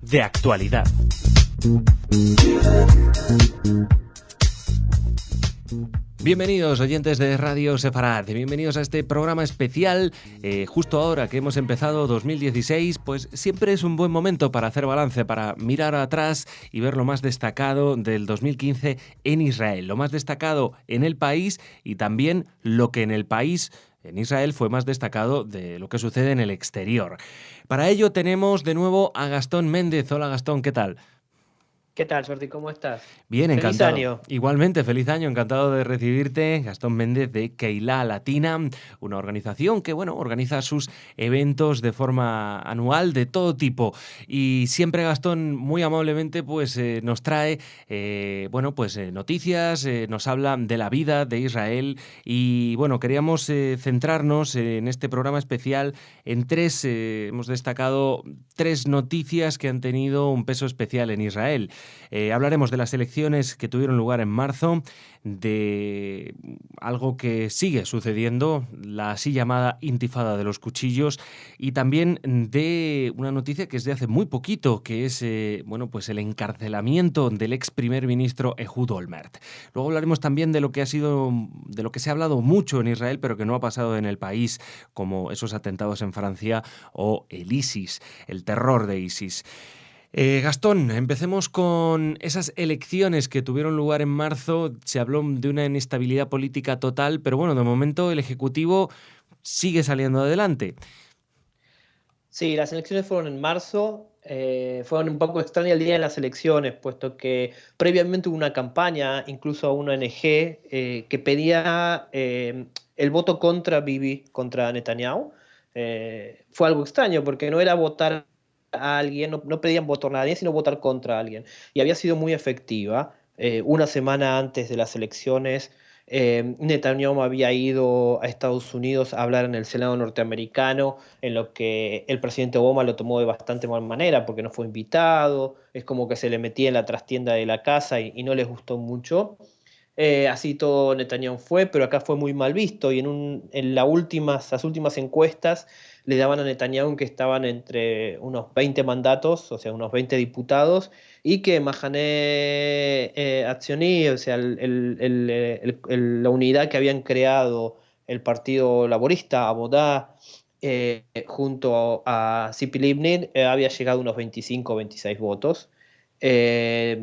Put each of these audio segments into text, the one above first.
De actualidad. Bienvenidos oyentes de Radio Sefarad, bienvenidos a este programa especial. Justo ahora que hemos empezado 2016, pues siempre es un buen momento para hacer balance, para mirar atrás y ver lo más destacado del 2015 en Israel, lo más destacado en el país y también lo que en el país, en Israel, fue más destacado de lo que sucede en el exterior. Para ello tenemos de nuevo a Gastón Méndez. Hola Gastón, ¿qué tal? ¿Qué tal, Jordi? ¿Cómo estás? Bien, Feliz encantado. año. Igualmente, feliz año, encantado de recibirte. Gastón Méndez de Keilah Latina, una organización que, organiza sus eventos de forma anual de todo tipo. Y siempre Gastón, muy amablemente, nos trae, noticias, nos habla de la vida de Israel. Y, queríamos centrarnos en este programa especial en hemos destacado tres noticias que han tenido un peso especial en Israel. Hablaremos de las elecciones que tuvieron lugar en marzo, de algo que sigue sucediendo, la así llamada intifada de los cuchillos, y también de una noticia que es de hace muy poquito, que es el encarcelamiento del ex primer ministro Ehud Olmert. Luego hablaremos también de lo que se ha hablado mucho en Israel, pero que no ha pasado en el país, como esos atentados en Francia o el ISIS, el terror de ISIS. Gastón, empecemos con esas elecciones que tuvieron lugar en marzo. Se habló de una inestabilidad política total, pero de momento el Ejecutivo sigue saliendo adelante. Sí, las elecciones fueron en marzo. Fueron un poco extrañas el día de las elecciones, puesto que previamente hubo una campaña, incluso a una ONG, que pedía el voto contra Bibi, contra Netanyahu. Fue algo extraño, porque no era votar a alguien, no pedían votar a nadie, sino votar contra alguien. Y había sido muy efectiva. Una semana antes de las elecciones, Netanyahu había ido a Estados Unidos a hablar en el Senado norteamericano, en lo que el presidente Obama lo tomó de bastante mal manera, porque no fue invitado, es como que se le metía en la trastienda de la casa y no les gustó mucho. Así todo Netanyahu fue, pero acá fue muy mal visto y en las últimas encuestas le daban a Netanyahu que estaban entre unos 20 mandatos, o sea, unos 20 diputados, y que Mahané Atzioní, o sea, la unidad que habían creado el Partido Laborista, Abodá, junto a Tzipi Livni, había llegado a unos 25 o 26 votos, eh,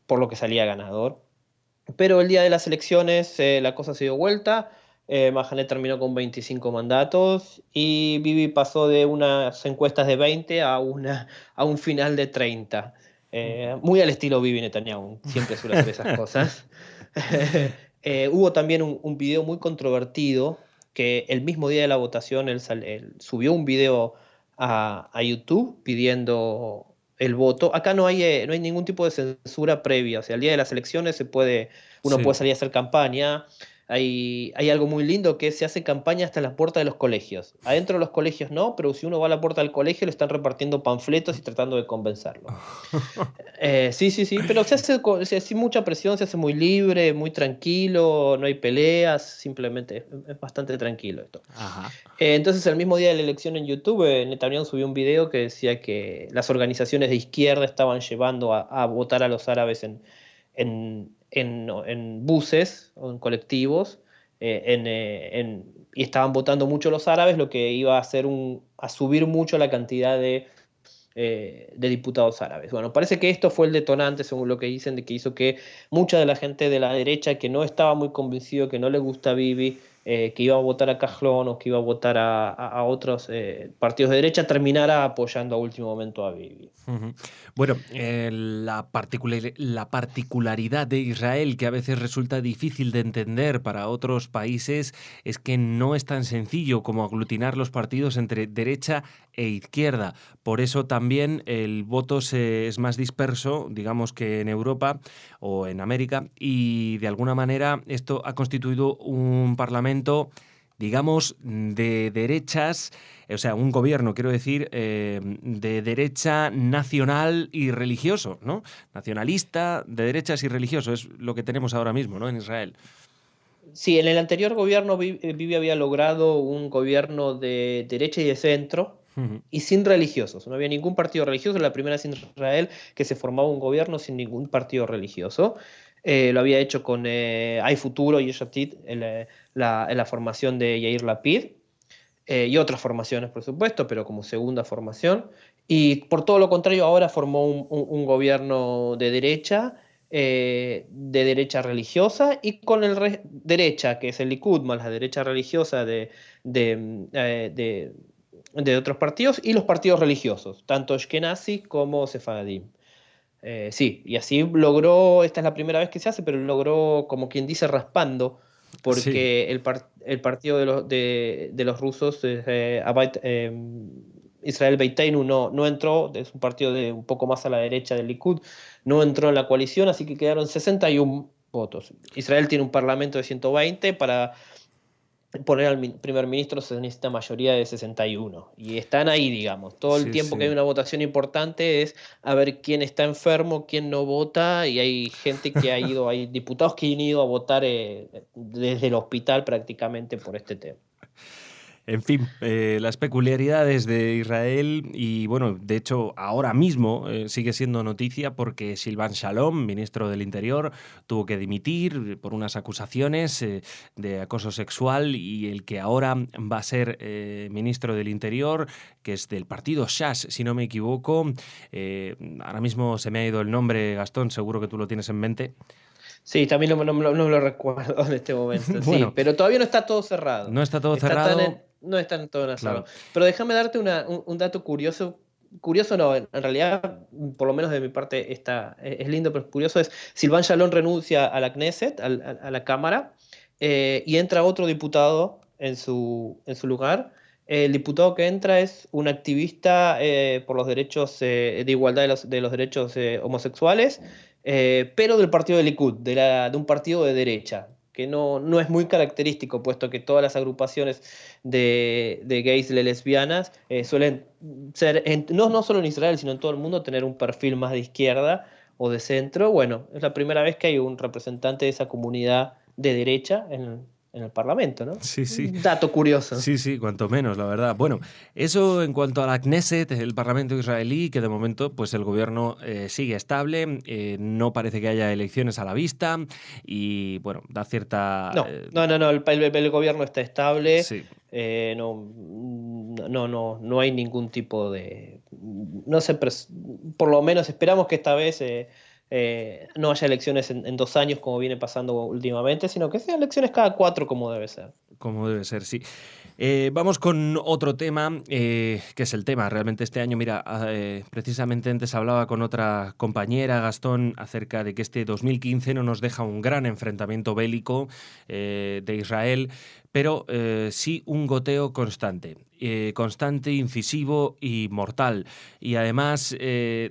por lo que salía ganador. Pero el día de las elecciones la cosa se dio vuelta. Mahané terminó con 25 mandatos y Bibi pasó de unas encuestas de 20 a un final de 30. Muy al estilo Bibi Netanyahu, siempre suele hacer esas cosas. Hubo también un video muy controvertido que el mismo día de la votación él subió un video a YouTube pidiendo el voto. Acá no hay ningún tipo de censura previa, o sea, el día de las elecciones uno puede Sí. salir a hacer campaña. Hay algo muy lindo que se hace campaña hasta en las puertas de los colegios. Adentro de los colegios no, pero si uno va a la puerta del colegio le están repartiendo panfletos y tratando de convencerlo. Sí, sí, sí, pero se hace sin mucha presión, se hace muy libre, muy tranquilo, no hay peleas, simplemente es bastante tranquilo esto. Ajá. Entonces, el mismo día de la elección en YouTube, Netanyahu subió un video que decía que las organizaciones de izquierda estaban llevando a votar a los árabes en buses o en colectivos, y estaban votando mucho los árabes, lo que iba a hacer a subir mucho la cantidad de diputados árabes. Bueno, parece que esto fue el detonante, según lo que dicen, de que hizo que mucha de la gente de la derecha que no estaba muy convencido, que no le gusta Bibi, que iba a votar a Kajlón o que iba a votar a otros partidos de derecha, terminara apoyando a último momento a Bibi. Ujú. La particularidad de Israel, que a veces resulta difícil de entender para otros países, es que no es tan sencillo como aglutinar los partidos entre derecha e izquierda. Por eso también el voto es más disperso, digamos, que en Europa o en América, y de alguna manera esto ha constituido un parlamento, digamos, de derechas, o sea, un gobierno, quiero decir, de derecha nacional y religioso, ¿no? Nacionalista, de derechas y religioso, es lo que tenemos ahora mismo, ¿no? En Israel. Sí, en el anterior gobierno Bibi había logrado un gobierno de derecha y de centro, Ujú. y sin religiosos. No había ningún partido religioso. Era la primera vez en Israel que se formaba un gobierno sin ningún partido religioso. Lo había hecho con Hay Futuro y Yesh Atid en la formación de Yair Lapid y otras formaciones, por supuesto, pero como segunda formación. Y por todo lo contrario, ahora formó un gobierno de derecha religiosa, y con derecha, que es el Likud, más la derecha religiosa de, eh, de, de otros partidos, y los partidos religiosos, tanto Ashkenazi como Sefaradim. Sí, y así logró, esta es la primera vez que se hace, pero logró, como quien dice, raspando, Sí, porque el partido de los rusos, Israel Beiteinu, no entró, es un partido de un poco más a la derecha del Likud, no entró en la coalición, así que quedaron 61 votos. Israel tiene un parlamento de 120. Para poner al primer ministro se necesita mayoría de 61. Y están ahí, digamos. Todo el sí, tiempo que sí. hay una votación importante es a ver quién está enfermo, quién no vota. Y hay gente que ha ido, hay diputados que han ido a votar desde el hospital prácticamente por este tema. En fin, las peculiaridades de Israel y bueno, de hecho ahora mismo sigue siendo noticia porque Silvan Shalom, ministro del Interior, tuvo que dimitir por unas acusaciones de acoso sexual, y el que ahora va a ser ministro del Interior, que es del partido Shas, si no me equivoco, ahora mismo se me ha ido el nombre, Gastón, seguro que tú lo tienes en mente. Sí, también no me lo recuerdo en este momento. Sí, Bueno, pero todavía no está todo cerrado. no está todo cerrado, No está en todo cerrado. claro. Pero déjame darte un dato curioso. Curioso no, en realidad, por lo menos de mi parte, es lindo, pero curioso es, Silván Shalom renuncia a la Knesset, a la Cámara, y entra otro diputado en su lugar. El diputado que entra es un activista por los derechos de igualdad de los derechos homosexuales, pero del partido de Likud, de un partido de derecha, que no es muy característico, puesto que todas las agrupaciones de gays y lesbianas suelen ser, no solo en Israel, sino en todo el mundo, tener un perfil más de izquierda o de centro. Bueno, es la primera vez que hay un representante de esa comunidad de derecha en el Parlamento, ¿no? Sí, sí. Un dato curioso. Sí, sí, cuanto menos, la verdad. Bueno, eso en cuanto a la Knesset, el Parlamento israelí, que de momento pues el gobierno sigue estable, no parece que haya elecciones a la vista y bueno, da cierta... No, el gobierno está estable, sí, no hay ningún tipo de, no sé, por lo menos esperamos que esta vez no haya elecciones en 2 años como viene pasando últimamente, sino que sean elecciones cada 4 como debe ser. como debe ser, sí. Vamos con otro tema, que es el tema realmente este año. Mira, precisamente antes hablaba con otra compañera, Gastón, acerca de que este 2015 no nos deja un gran enfrentamiento bélico de Israel, pero sí un goteo constante. Constante, incisivo y mortal. Y además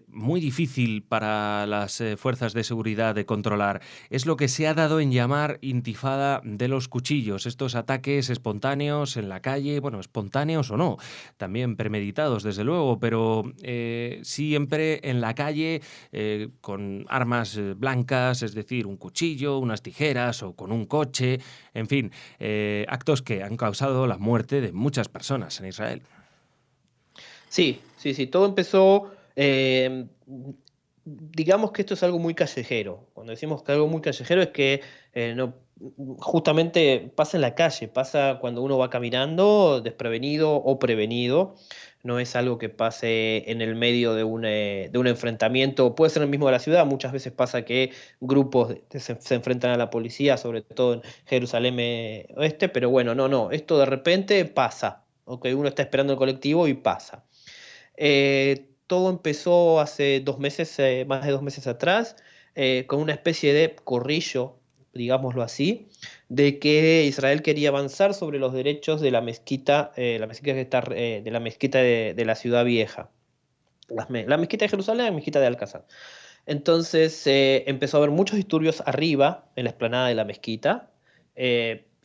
muy difícil para las fuerzas de seguridad de controlar. Es lo que se ha dado en llamar intifada de los cuchillos. Estos ataques espontáneos en la calle, bueno, espontáneos o no, también premeditados desde luego, pero siempre en la calle con armas blancas, es decir, un cuchillo, unas tijeras o con un coche, en fin, actos que han causado la muerte de muchas personas en Israel. Sí, sí, sí, todo empezó, digamos que esto es algo muy callejero. Cuando decimos que algo muy callejero es que no, justamente pasa en la calle, pasa cuando uno va caminando desprevenido o prevenido. No es algo que pase en el medio de un enfrentamiento, puede ser en el mismo de la ciudad. Muchas veces pasa que grupos se enfrentan a la policía, sobre todo en Jerusalén Oeste, pero bueno, no, esto de repente pasa. Ok, uno está esperando el colectivo y pasa. Todo empezó hace 2 meses, más de 2 meses atrás, con una especie de corrillo, digámoslo así, de que Israel quería avanzar sobre los derechos de la mezquita que está, de la mezquita de la ciudad vieja. La mezquita de Jerusalén y la mezquita de Alcázar. Entonces empezó a haber muchos disturbios arriba, en la explanada de la mezquita.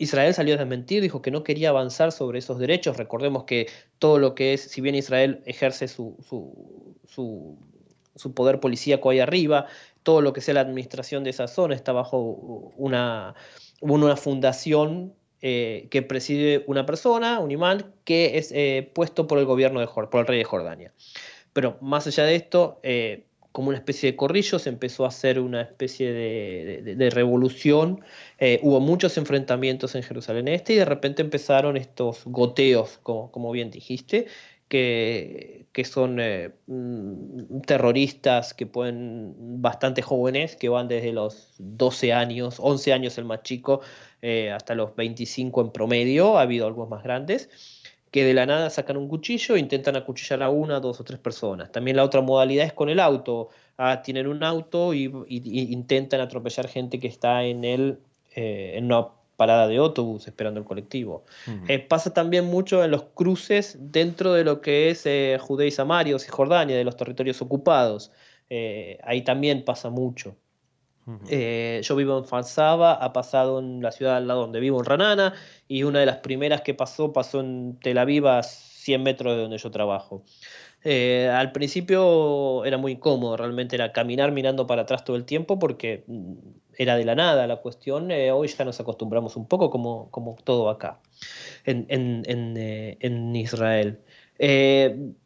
Israel salió a desmentir, dijo que no quería avanzar sobre esos derechos. Recordemos que todo lo que es, si bien Israel ejerce su poder policíaco ahí arriba, todo lo que sea la administración de esa zona está bajo una fundación que preside una persona, un imán, que es puesto por el gobierno por el rey de Jordania. Pero más allá de esto, como una especie de corrillo, se empezó a hacer una especie de revolución. Hubo muchos enfrentamientos en Jerusalén Este y de repente empezaron estos goteos, como bien dijiste, que son terroristas que pueden, bastante jóvenes, que van desde los 12 años, 11 años el más chico, hasta los 25 en promedio. Ha habido algunos más grandes que de la nada sacan un cuchillo e intentan acuchillar a una, dos o tres personas. También la otra modalidad es con el auto. Tienen un auto y intentan atropellar gente que está en una parada de autobús esperando el colectivo. Ujú. Pasa también mucho en los cruces dentro de lo que es Judea y Samaria o Cisjordania, de los territorios ocupados. Ahí también pasa mucho. Ujú. Yo vivo en Falsaba, ha pasado en la ciudad al lado donde vivo, en Ranana, y una de las primeras que pasó en Tel Aviv, a 100 metros de donde yo trabajo. Al principio era muy incómodo, realmente era caminar mirando para atrás todo el tiempo porque era de la nada la cuestión. Hoy ya nos acostumbramos un poco como todo acá en Israel.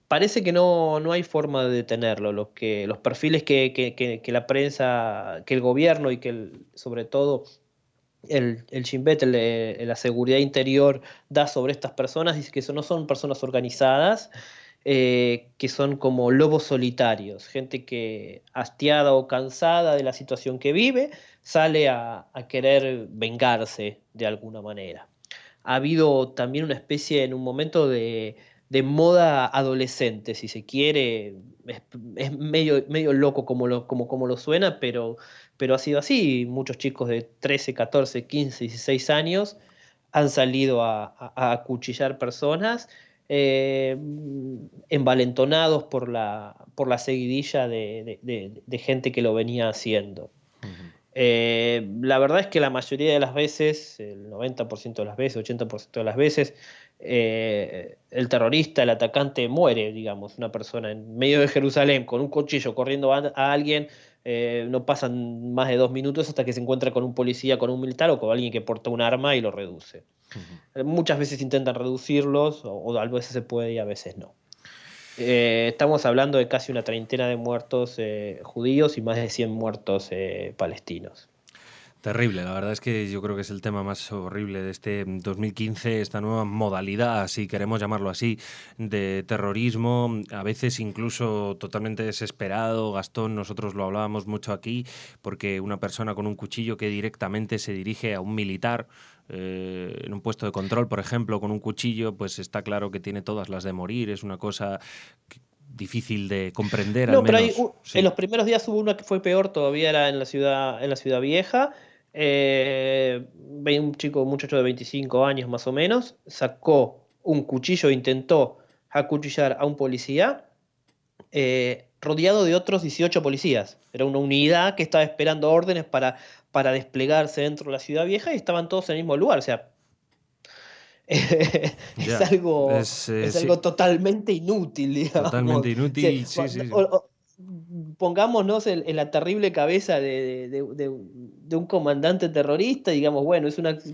Parece que no hay forma de detenerlo. Los perfiles que la prensa, que el gobierno y sobre todo el Shin Bet, la seguridad interior, da sobre estas personas, dice que no son personas organizadas, que son como lobos solitarios, gente que hastiada o cansada de la situación que vive, sale a querer vengarse de alguna manera. Ha habido también una especie en un momento de moda adolescente, si se quiere. Es medio loco como lo suena, pero ha sido así. Muchos chicos de 13, 14, 15, 16 años han salido a acuchillar personas, eh, envalentonados por la seguidilla de gente que lo venía haciendo. Ujú. La verdad es que la mayoría de las veces, el 90% de las veces, 80% de las veces, el terrorista, el atacante muere, digamos, una persona en medio de Jerusalén con un cuchillo corriendo a alguien. No pasan más de 2 minutos hasta que se encuentra con un policía, con un militar o con alguien que porta un arma y lo reduce. Ujú. Muchas veces intentan reducirlos, o a veces se puede y a veces no. Estamos hablando de casi una treintena de muertos judíos y más de 100 muertos palestinos. Terrible, la verdad es que yo creo que es el tema más horrible de este 2015, esta nueva modalidad, si queremos llamarlo así, de terrorismo, a veces incluso totalmente desesperado. Gastón, nosotros lo hablábamos mucho aquí, porque una persona con un cuchillo que directamente se dirige a un militar en un puesto de control, por ejemplo, con un cuchillo, pues está claro que tiene todas las de morir, es una cosa difícil de comprender, al No, pero menos, en sí. los primeros días hubo una que fue peor todavía, era en la ciudad vieja. Un muchacho de 25 años más o menos, sacó un cuchillo e intentó acuchillar a un policía, rodeado de otros 18 policías. Era una unidad que estaba esperando órdenes para desplegarse dentro de la ciudad vieja y estaban todos en el mismo lugar. O sea, es Ya, algo, es sí, algo totalmente inútil, digamos. totalmente O sea, inútil, sí, sí, sí. pongámonos en la terrible cabeza de un comandante terrorista, digamos, bueno,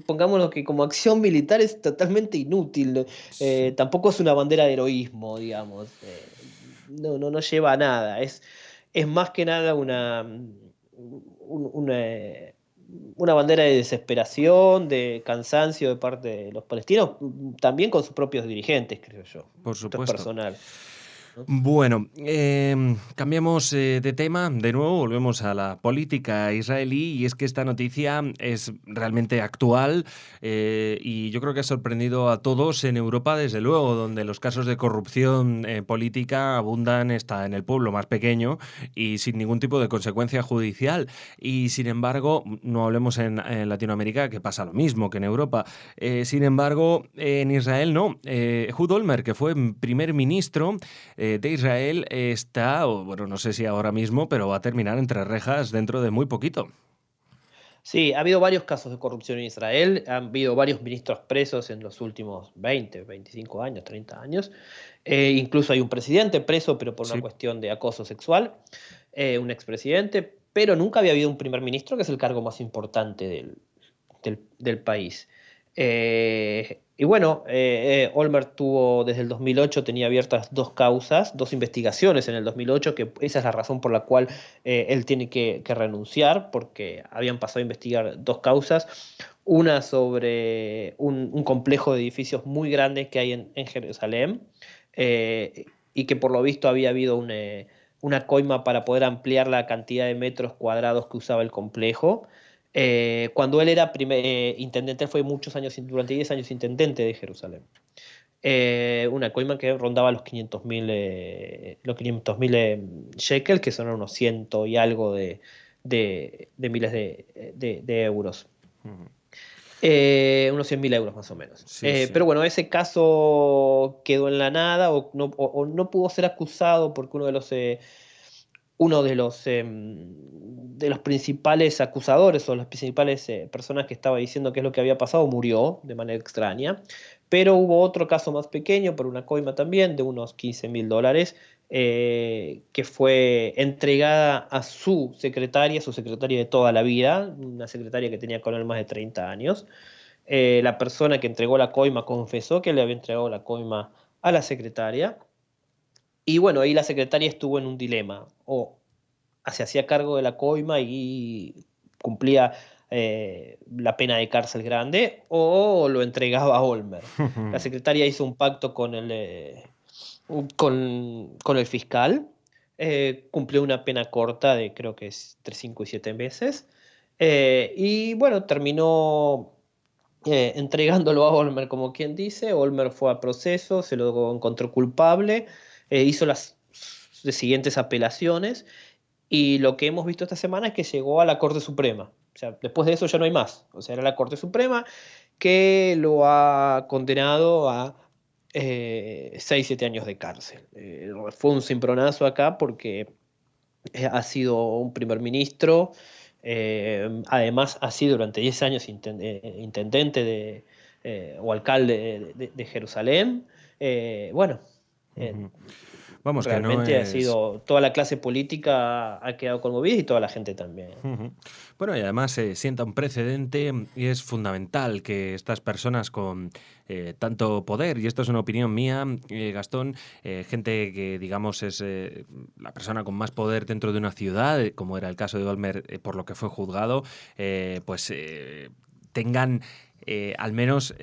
pongámonos que como acción militar es totalmente inútil. Sí. Tampoco es una bandera de heroísmo, digamos. No lleva a nada. Es más que nada un- una, una bandera de desesperación, de cansancio de parte de los palestinos, también con sus propios dirigentes, creo yo. Por Esto es supuesto. personal, ¿no? Bueno, cambiamos de tema, de nuevo volvemos a la política israelí y es que esta noticia es realmente actual y yo creo que ha sorprendido a todos en Europa, desde luego, donde los casos de corrupción política abundan, está en el pueblo más pequeño y sin ningún tipo de consecuencia judicial. Y sin embargo, no hablemos en Latinoamérica, que pasa lo mismo que en Europa. Sin embargo, en Israel no. Ehud Olmert, que fue primer ministro de Israel, está, o bueno, no sé si ahora mismo, pero va a terminar entre rejas dentro de muy poquito. Sí, ha habido varios casos de corrupción en Israel, han habido varios ministros presos en los últimos 20, 25 años, 30 años. Incluso hay un presidente preso, pero por una Sí. cuestión de acoso sexual, un expresidente, pero nunca había habido un primer ministro, que es el cargo más importante del país. Y bueno, Olmert tuvo desde el 2008, tenía abiertas dos causas, dos investigaciones en el 2008, que esa es la razón por la cual él tiene que renunciar, porque habían pasado a investigar dos causas, una sobre un complejo de edificios muy grandes que hay en Jerusalén, y que por lo visto había habido una coima para poder ampliar la cantidad de metros cuadrados que usaba el complejo. Cuando él era intendente, él fue muchos años, durante 10 años intendente de Jerusalén. Una coima que rondaba los 500.000 shekel, que son unos ciento y algo de miles de euros. Ujú. Unos 100.000 euros más o menos. Sí, sí. Pero bueno, ese caso quedó en la nada o no pudo ser acusado porque uno de los principales acusadores o las principales personas que estaba diciendo qué es lo que había pasado murió de manera extraña. Pero hubo otro caso más pequeño, por una coima también, de unos $15.000, que fue entregada a su secretaria de toda la vida, una secretaria que tenía con él más de 30 años. La persona que entregó la coima confesó que le había entregado la coima a la secretaria. Y bueno, ahí la secretaria estuvo en un dilema. O se hacía cargo de la coima y cumplía la pena de cárcel grande, o lo entregaba a Olmer. La secretaria hizo un pacto con el fiscal, cumplió una pena corta de creo que es entre 5 y 7 meses, y bueno, terminó entregándolo a Olmer, como quien dice. Olmer fue a proceso, se lo encontró culpable, hizo las siguientes apelaciones, y lo que hemos visto esta semana es que llegó a la Corte Suprema. O sea, después de eso ya no hay más. O sea, era la Corte Suprema que lo ha condenado a 6, 7 años de cárcel. Fue un cimbronazo acá porque ha sido un primer ministro, además ha sido durante 10 años intendente o alcalde de Jerusalén. Bueno, eh, Ujú. Vamos, que no realmente ha es. sido, toda la clase política ha quedado conmovida y toda la gente también. Ujú. Bueno, y además se sienta un precedente y es fundamental que estas personas con tanto poder, y esto es una opinión mía, Gastón, gente que digamos es la persona con más poder dentro de una ciudad, como era el caso de Olmer, por lo que fue juzgado, pues tengan al menos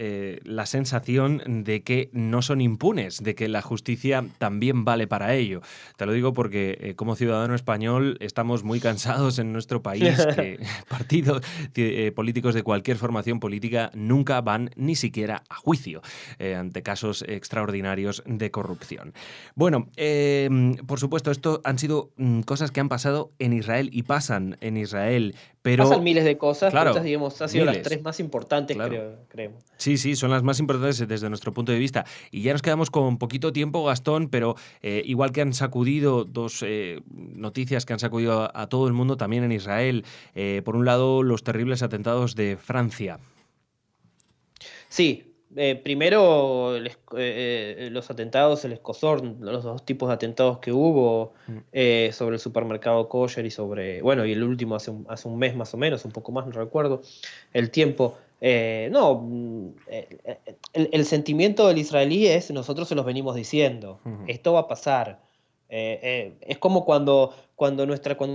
la sensación de que no son impunes, de que la justicia también vale para ello. Te lo digo porque como ciudadano español estamos muy cansados en nuestro país que partidos políticos de cualquier formación política nunca van ni siquiera a juicio ante casos extraordinarios de corrupción. Bueno, por supuesto, esto han sido cosas que han pasado en Israel y pasan en Israel, Pasan pero miles de cosas, pero estas, claro, digamos, han sido las miles, tres más importantes, claro. creemos. Sí, sí, son las más importantes desde nuestro punto de vista. Y ya nos quedamos con poquito tiempo, Gastón, pero igual que han sacudido dos noticias que han sacudido a todo el mundo, también en Israel. Por un lado, los terribles atentados de Francia. Sí, primero los atentados, el escozor, los dos tipos de atentados que hubo Mm. sobre el supermercado Kosher y bueno, y el último hace un mes más o menos, un poco más, no recuerdo el tiempo. No, el sentimiento del israelí es: nosotros se los venimos diciendo, Ujú. esto va a pasar. Es como cuando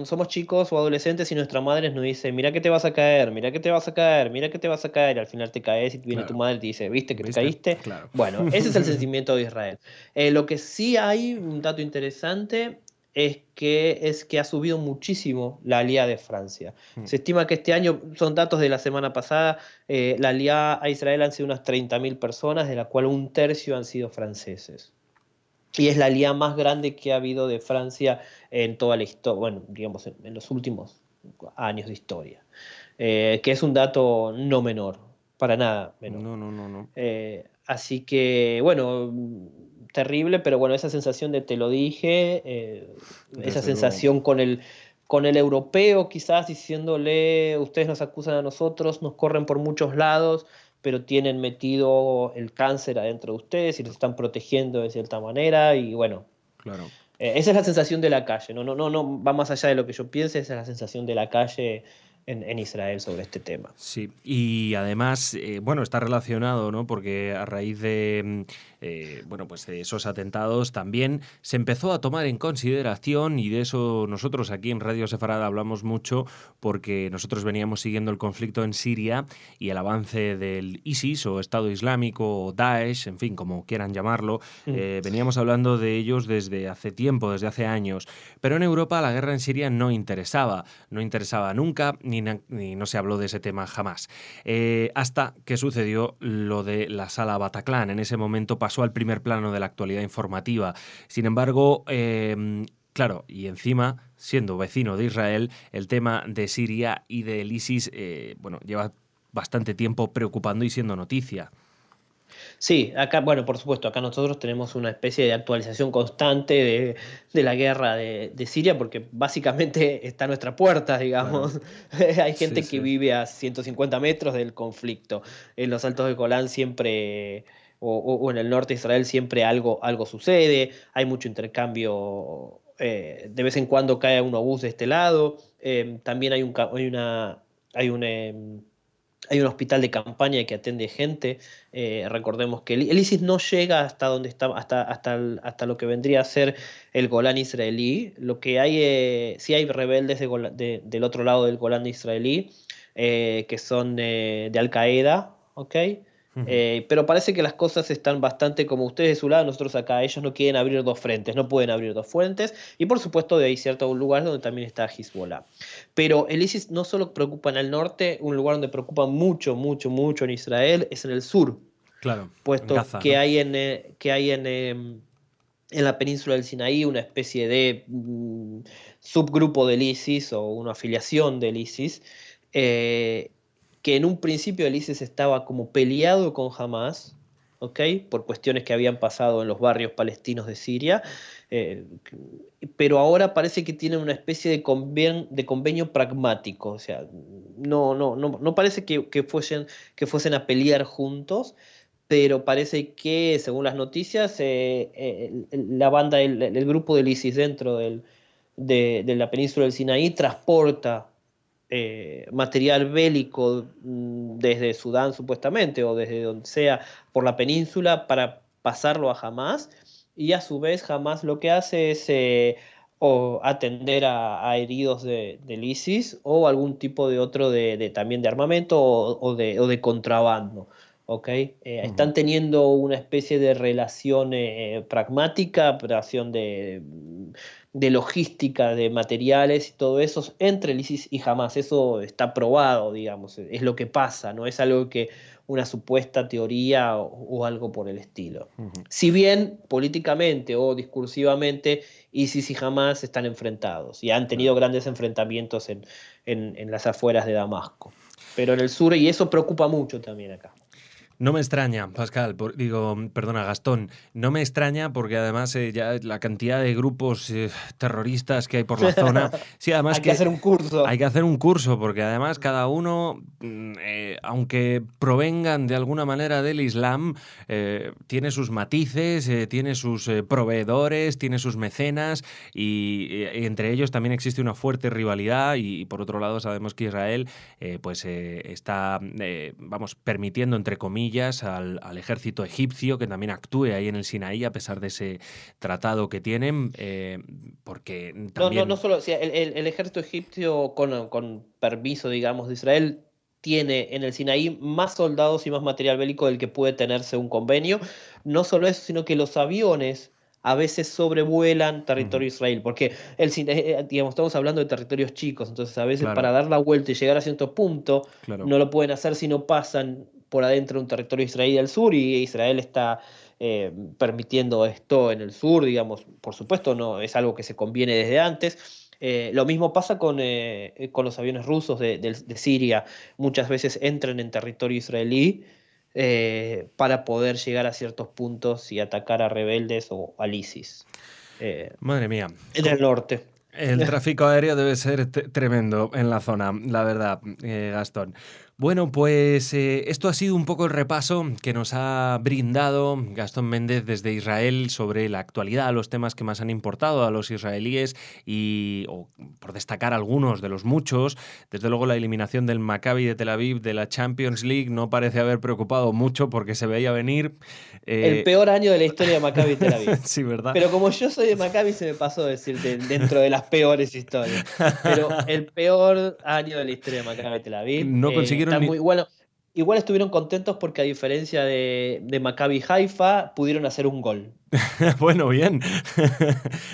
somos chicos o adolescentes y nuestra madre nos dice: mira que te vas a caer, mira que te vas a caer, mira que te vas a caer, y al final te caes y viene tu Claro. madre y te dice: ¿viste que te ¿Viste? caíste? Claro. Bueno, ese es el sentimiento de Israel. Lo que sí hay, un dato interesante, es que ha subido muchísimo la alía de Francia. Mm. Se estima que este año, son datos de la semana pasada, la alía a Israel han sido unas 30.000 personas, de la cual un tercio han sido franceses. Y es la alianza más grande que ha habido de Francia en toda la historia, bueno, digamos, en los últimos años de historia. Que es un dato no menor, para nada menor. No, no, no, no. Así que, bueno, terrible, pero bueno, esa sensación de te lo dije, esa Desde luego. sensación con el europeo, quizás diciéndole: ustedes nos acusan a nosotros, nos corren por muchos lados, pero tienen metido el cáncer adentro de ustedes y los están protegiendo de cierta manera. Y bueno, Claro. esa es la sensación de la calle. No, no, no, no va más allá de lo que yo piense, esa es la sensación de la calle, en Israel sobre este tema. Sí, y además, bueno, está relacionado, ¿no? Porque a raíz de, bueno, pues de esos atentados también se empezó a tomar en consideración, y de eso nosotros aquí en Radio Sefarad hablamos mucho, porque nosotros veníamos siguiendo el conflicto en Siria y el avance del ISIS o Estado Islámico o Daesh, en fin, como quieran llamarlo, veníamos hablando de ellos desde hace tiempo, desde hace años, pero en Europa la guerra en Siria no interesaba nunca, ni no se habló de ese tema jamás. Hasta que sucedió lo de la sala Bataclan. En ese momento pasó al primer plano de la actualidad informativa. Sin embargo, claro, y encima, siendo vecino de Israel, el tema de Siria y del ISIS, bueno, lleva bastante tiempo preocupando y siendo noticia. Sí, acá, bueno, por supuesto, acá nosotros tenemos una especie de actualización constante de la guerra de Siria, porque básicamente está a nuestra puerta, Claro. digamos. Hay Sí, gente que sí. vive a 150 metros del conflicto. En los Altos del Golán siempre, o en el norte de Israel siempre algo sucede, hay mucho intercambio, de vez en cuando cae un obús de este lado, también hay hay un, hay un hospital de campaña que atiende gente. Recordemos que el ISIS no llega hasta donde está, hasta lo que vendría a ser el Golán israelí. Lo que hay, sí hay rebeldes del otro lado del Golán israelí, que son de Al Qaeda, ¿ok? Ujú. Pero parece que las cosas están bastante como ustedes de su lado, nosotros acá. Ellos no quieren abrir dos frentes, no pueden abrir dos frentes. Y por supuesto, de ahí ciertos lugares donde también está Hezbollah. Pero el ISIS no solo preocupa en el norte, un lugar donde preocupa mucho, mucho, mucho en Israel es en el sur, Claro, en puesto Gaza, ¿no? que hay en la península del Sinaí una especie de subgrupo del ISIS o una afiliación del ISIS, eh, que en un principio el ISIS estaba como peleado con Hamas, ¿ok? Por cuestiones que habían pasado en los barrios palestinos de Siria, eh, pero ahora parece que tienen una especie de convenio pragmático, o sea, no parece que fuesen a pelear juntos, pero parece que, según las noticias, la banda, el grupo del ISIS dentro de la península del Sinaí transporta material bélico desde Sudán supuestamente, o desde donde sea, por la península para pasarlo a Hamas, y a su vez Hamas lo que hace es o atender a heridos del ISIS o algún tipo de otro también de armamento o de contrabando. ¿Ok? Ujú. Están teniendo una especie de relación pragmática, relación de logística, de materiales y todo eso entre el ISIS y Hamas. Eso está probado, digamos, es lo que pasa, no es algo que una supuesta teoría o algo por el estilo. Ujú. Si bien políticamente o discursivamente ISIS y Hamas están enfrentados y han Claro. tenido grandes enfrentamientos en las afueras de Damasco. Pero en el sur, y eso preocupa mucho también acá. No me extraña, Pascal, digo, perdona, Gastón, no me extraña porque además ya la cantidad de grupos terroristas que hay por la zona, sí, además Hay que hacer que un hay curso. que hacer un curso porque además cada uno, aunque provengan de alguna manera del Islam, tiene sus matices, tiene sus proveedores, tiene sus mecenas y entre ellos también existe una fuerte rivalidad y por otro lado sabemos que Israel pues está, vamos, permitiendo entre comillas al ejército egipcio que también actúe ahí en el Sinaí a pesar de ese tratado que tienen, porque No también, solo, o sea, el ejército egipcio con permiso, digamos, de Israel tiene en el Sinaí más soldados y más material bélico del que puede tenerse un convenio. No solo eso, sino que los aviones a veces sobrevuelan ujú, territorio Israel, porque digamos, estamos hablando de territorios chicos, entonces a veces para claro, dar la vuelta y llegar a cierto punto claro. no lo pueden hacer si no pasan por adentro de un territorio israelí al sur, y Israel está permitiendo esto en el sur, digamos, por supuesto, no es algo que se conviene desde antes. Lo mismo pasa con los aviones rusos de Siria. Muchas veces entran en territorio israelí para poder llegar a ciertos puntos y atacar a rebeldes o al ISIS Madre mía. en el norte. El tráfico aéreo debe ser tremendo en la zona, la verdad, Gastón. Bueno, pues esto ha sido un poco el repaso que nos ha brindado Gastón Méndez desde Israel sobre la actualidad, los temas que más han importado a los israelíes y, o, por destacar algunos de los muchos, desde luego la eliminación del Maccabi de Tel Aviv de la Champions League no parece haber preocupado mucho porque se veía venir. El peor año de la historia de Maccabi Tel Aviv. Sí, ¿verdad? Pero como yo soy de Maccabi, se me pasó decir dentro de las peores historias. Pero el peor año de la historia de Maccabi Tel Aviv. No consiguieron Muy bueno. Igual estuvieron contentos porque a diferencia de Maccabi Haifa, pudieron hacer un gol. Bueno, bien.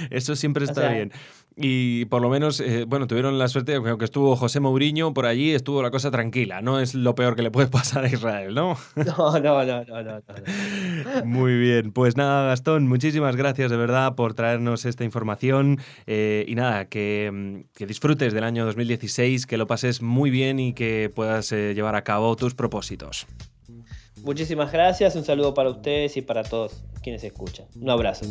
Eso siempre está bien. Y por lo menos, bueno, tuvieron la suerte de que aunque estuvo José Mourinho por allí, estuvo la cosa tranquila. No es lo peor que le puede pasar a Israel, ¿no? No. Muy bien. Pues nada, Gastón, muchísimas gracias de verdad por traernos esta información. Y nada, que disfrutes del año 2016, que lo pases muy bien y que puedas llevar a cabo tus propósitos. Muchísimas gracias, un saludo para ustedes y para todos quienes escuchan. Un abrazo.